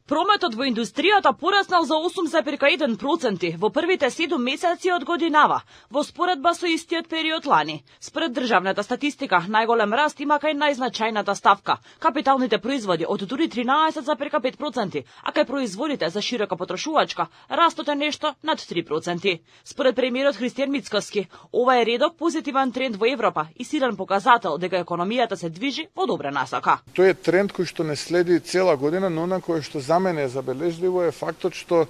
Прометот во индустријата пораснал за 8,1% во првите 7 месеци од годинава, во споредба со истиот период лани. Според државната статистика, најголем раст има кај најзначајната ставка – капиталните производи од дури 13,5%, а кај производите за широка потрошувачка, растот е нешто над 3%. Според премиерот Христијан Мицкоски, ова е редок позитивен тренд во Европа и силен показател дека економијата се движи во добра насока. Тој е тренд кој што не следи цела година, но на кој што за мене е забележливо е фактот што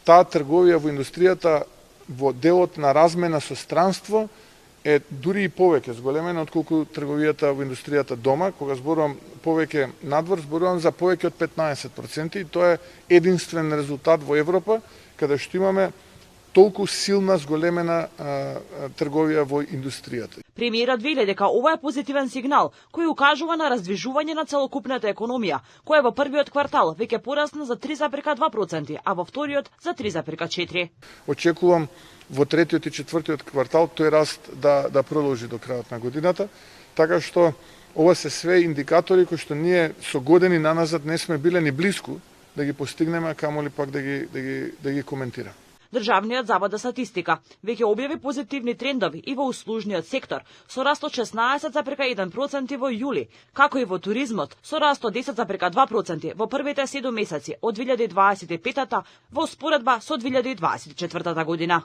таа трговија во индустријата во делот на размена со странство е дури и повеќе зголемена отколку трговијата во индустријата дома. Кога зборувам повеќе надвор, зборувам за повеќе од 15% и тоа е единствен резултат во Европа каде што имаме толку силна зголемена трговија во индустријата. Премиерот вели дека ова е позитивен сигнал кој укажува на раздвижување на целокупната економија, која во првиот квартал веќе порасна за 3,2%, а во вториот за 3,4%. Очекувам во третиот и четвртиот квартал тој раст да продолжи до крајот на годината, така што ова се све индикатори кои што ние со години наназад не сме биле ни блиску да ги постигнеме, камоли пак да ги коментираме. Државниот завод за статистика веќе објави позитивни трендови и во услужниот сектор со раст од 16,1% во јули, како и во туризмот со раст од 10,2% во првите 7 месеци од 2025 во споредба со 2024 година.